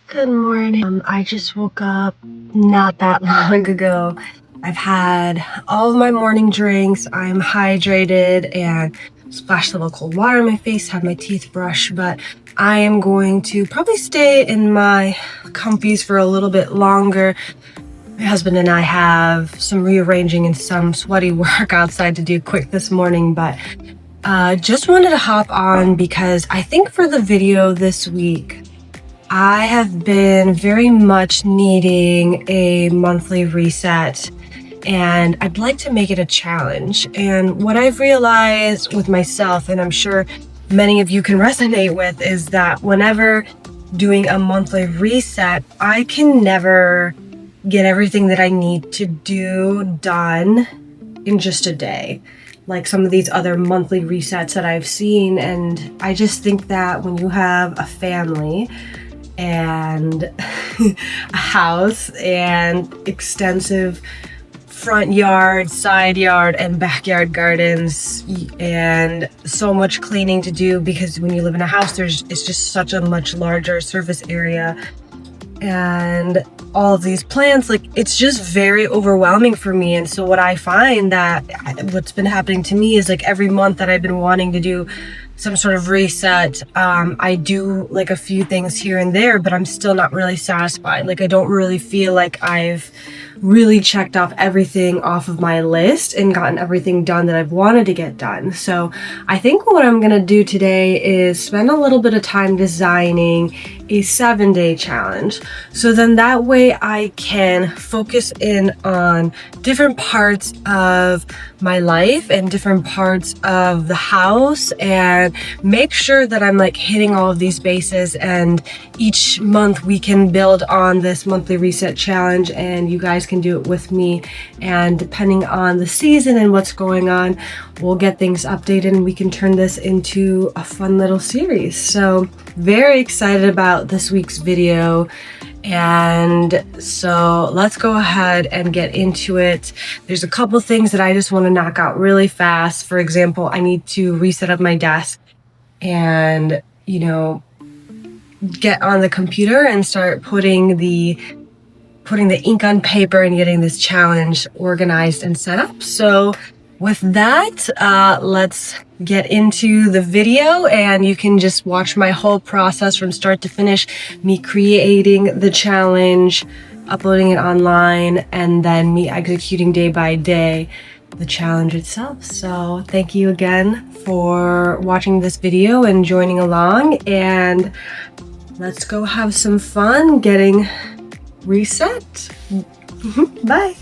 Good morning. I just woke up not that long ago. I've had all of my morning drinks. I'm hydrated and splashed a little cold water in my face, had my teeth brushed, but I am going to probably stay in my comfies for a little bit longer. My husband and I have some rearranging and some sweaty work outside to do quick this morning, but just wanted to hop on because I think for the video this week, I have been very much needing a monthly reset, and I'd like to make it a challenge. And what I've realized with myself, and I'm sure many of you can resonate with, is that whenever doing a monthly reset, I can never get everything that I need to do done in just a day, like some of these other monthly resets that I've seen. And I just think that when you have a family and a house and extensive front yard, side yard, and backyard gardens, and so much cleaning to do, because when you live in a house, it's just such a much larger surface area, and all of these plants, like, it's just very overwhelming for me. And so what I find that what's been happening to me is, like, every month that I've been wanting to do some sort of reset, I do like a few things here and there, but I'm still not really satisfied. Like, I don't really feel like I've really checked off everything off of my list and gotten everything done that I've wanted to get done. So I think what I'm gonna do today is spend a little bit of time designing a 7-day challenge. So then that way I can focus in on different parts of my life and different parts of the house and make sure that I'm like hitting all of these bases, and each month we can build on this monthly reset challenge and you guys can do it with me. And depending on the season and what's going on, we'll get things updated and we can turn this into a fun little series. So very excited about this week's video. And so let's go ahead and get into it. There's a couple things that I just want to knock out really fast. For example, I need to reset up my desk and, get on the computer and start putting the ink on paper and getting this challenge organized and set up. So with that, let's get into the video, and you can just watch my whole process from start to finish, me creating the challenge, uploading it online, and then me executing day by day the challenge itself. So thank you again for watching this video and joining along, and let's go have some fun getting reset. Bye.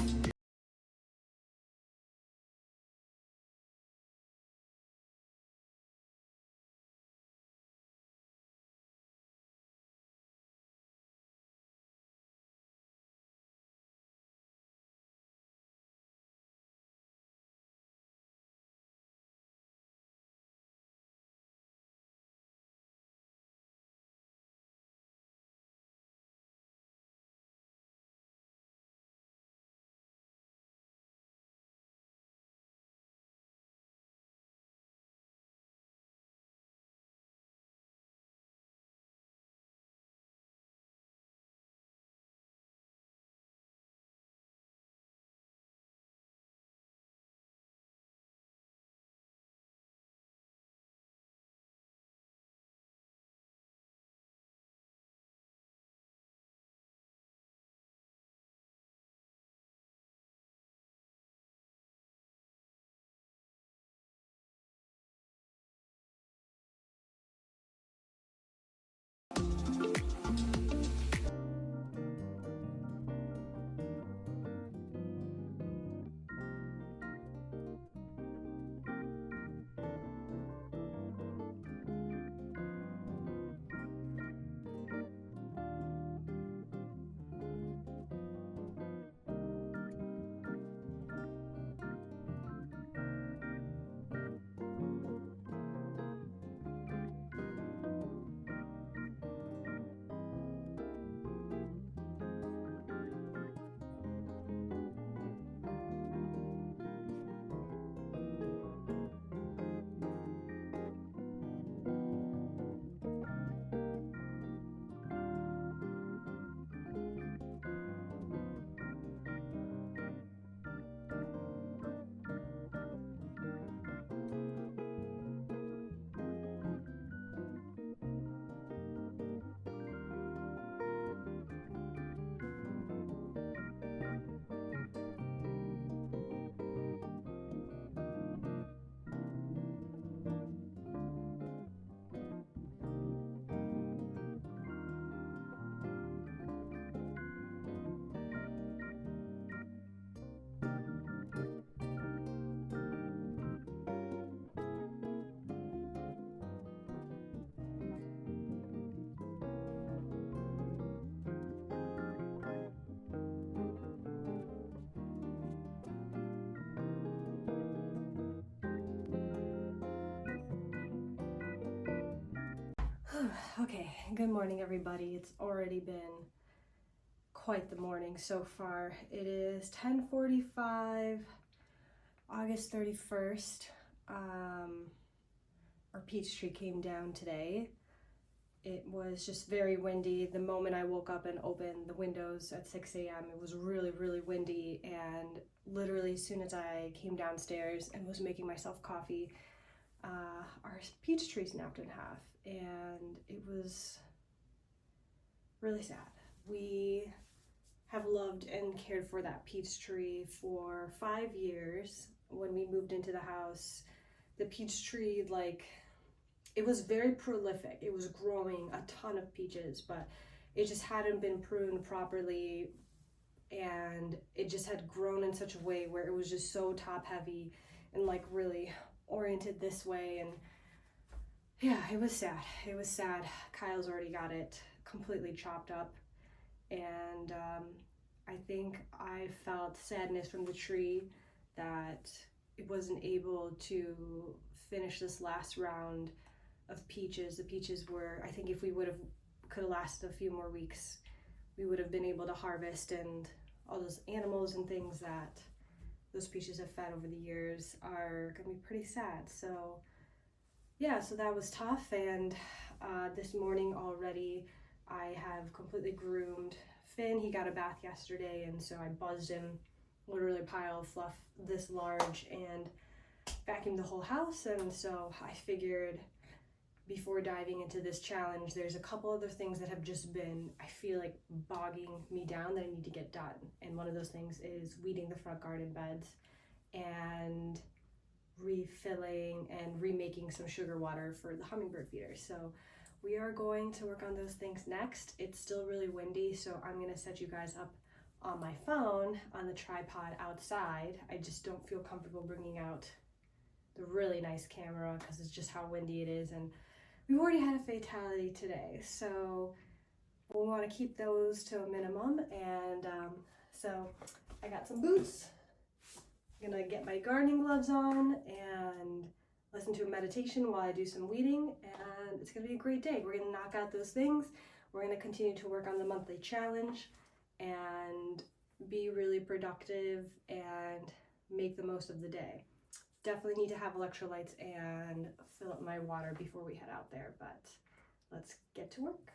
Okay, good morning everybody. It's already been quite the morning so far. It is 10:45, August 31st. Our peach tree came down today. It was just very windy. The moment I woke up and opened the windows at 6 a.m., it was really windy, and literally as soon as I came downstairs and was making myself coffee, our peach tree snapped in half, and it was really sad. We have loved and cared for that peach tree for 5 years. When we moved into the house, the peach tree, it was very prolific. It was growing a ton of peaches, but it just hadn't been pruned properly, and it just had grown in such a way where it was just so top heavy and really oriented this way. And yeah, it was sad. It was sad. Kyle's already got it completely chopped up, and I think I felt sadness from the tree that it wasn't able to finish this last round of peaches. The peaches were, I think if we could have lasted a few more weeks, we would have been able to harvest, and all those animals and things that those peaches have fed over the years are gonna be pretty sad. So yeah, so that was tough. And this morning already I have completely groomed Finn. He got a bath yesterday, and so I buzzed him, literally a pile of fluff this large, and vacuumed the whole house. And so I figured, before diving into this challenge, there's a couple other things that have just been, I feel like, bogging me down that I need to get done. And one of those things is weeding the front garden beds and refilling and remaking some sugar water for the hummingbird feeders. So we are going to work on those things next. It's still really windy, so I'm gonna set you guys up on my phone on the tripod outside. I just don't feel comfortable bringing out the really nice camera because it's just how windy it is, and we've already had a fatality today, so we'll want to keep those to a minimum. And so I got some boots. I'm gonna get my gardening gloves on and listen to a meditation while I do some weeding, and it's gonna be a great day. We're gonna knock out those things. We're gonna continue to work on the monthly challenge and be really productive and make the most of the day. Definitely need to have electrolytes and fill up my water before we head out there, but let's get to work.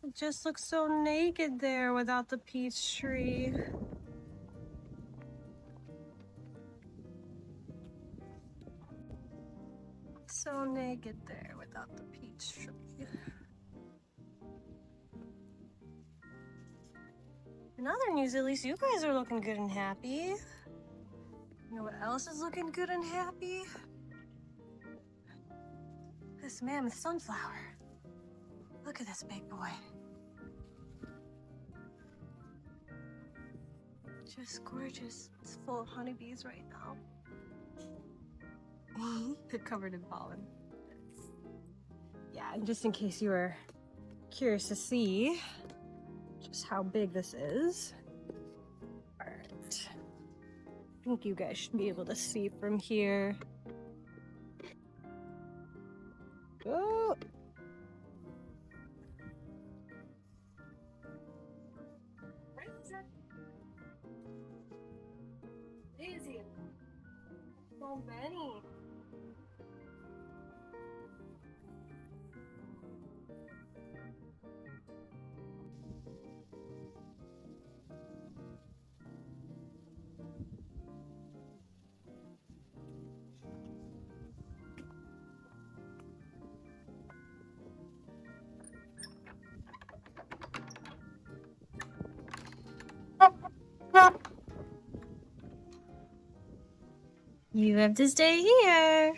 It just looks so naked there without the peach tree. So naked there without the peach tree. In other news, at least you guys are looking good and happy. You know what else is looking good and happy? This mammoth sunflower. Look at this big boy. Just gorgeous. It's full of honeybees right now. They're covered in pollen. Yeah, and just in case you were curious to see just how big this is. All right. I think you guys should be able to see from here. Oh! Daisy! So many! You have to stay here.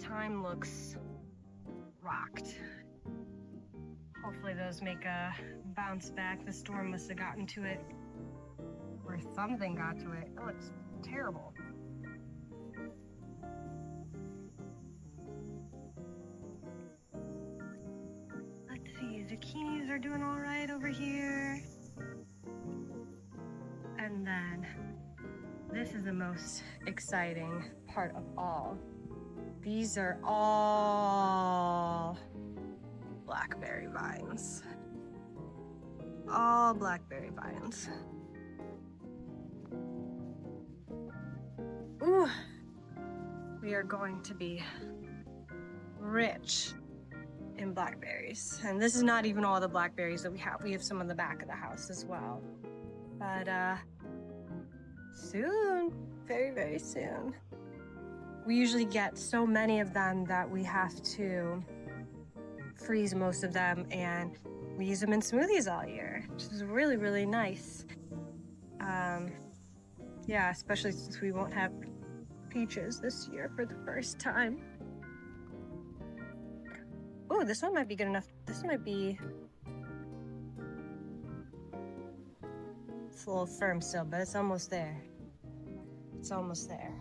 time looks rocked. Hopefully those make a bounce back. The storm must have gotten to it, or something got to it. It looks terrible. Let's see, zucchinis are doing all right over here. And then this is the most exciting part of all. These are all blackberry vines. All blackberry vines. Ooh, we are going to be rich in blackberries. And this is not even all the blackberries that we have. We have some in the back of the house as well. But soon, very, very soon. We usually get so many of them that we have to freeze most of them, and we use them in smoothies all year, which is really, really nice. Yeah, especially since we won't have peaches this year for the first time. Oh, this one might be good enough. This might be... It's a little firm still, but it's almost there. It's almost there.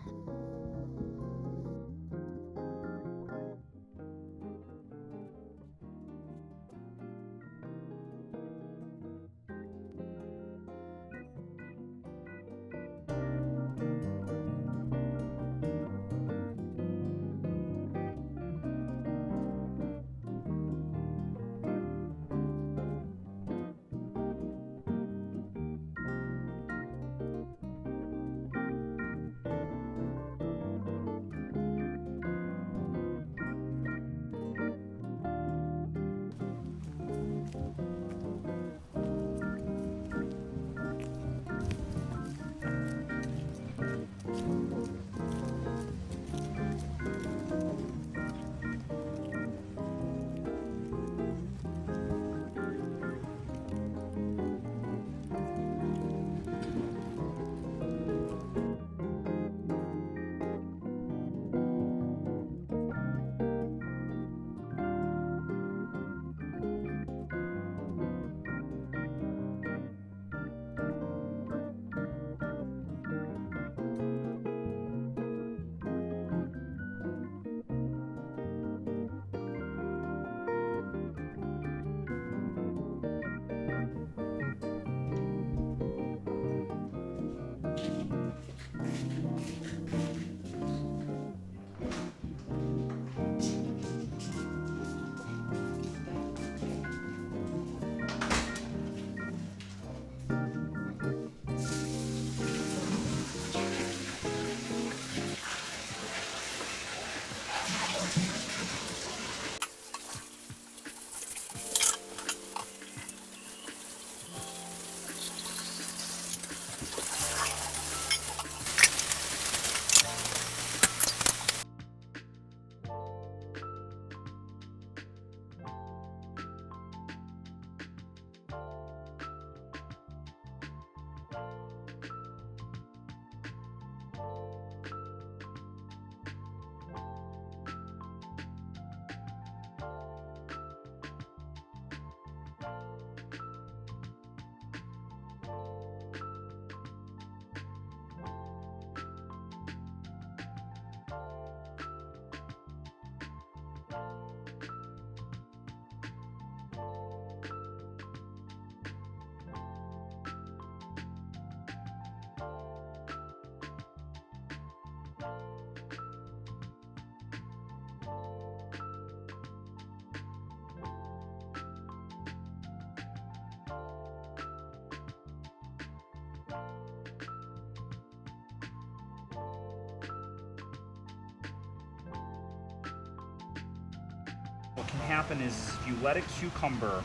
What can happen is if you let a cucumber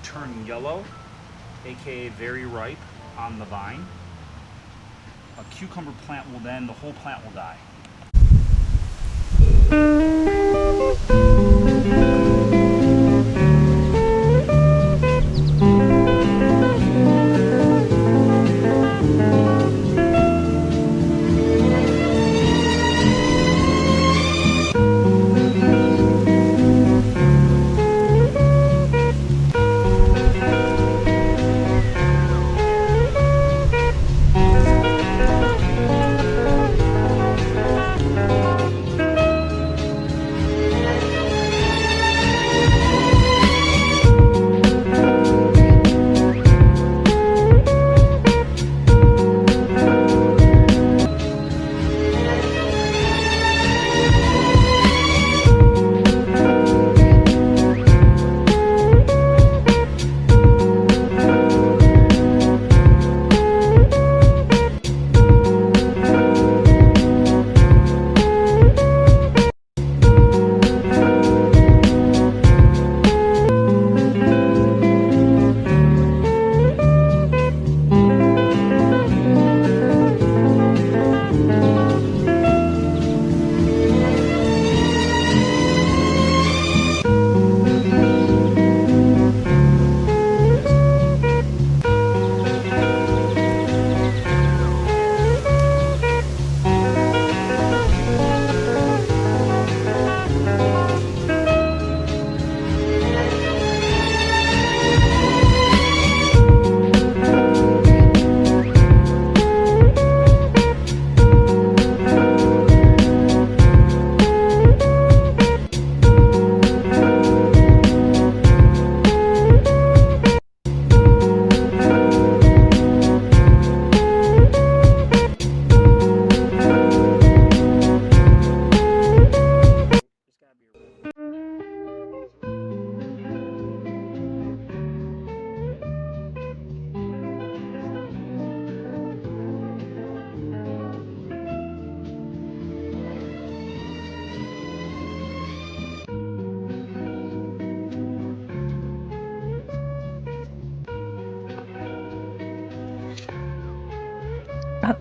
turn yellow, aka very ripe on the vine, a cucumber plant will then, the whole plant will die.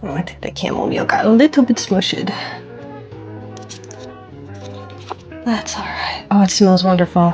Oh, I think the chamomile got a little bit smushed. That's alright. Oh, it smells wonderful.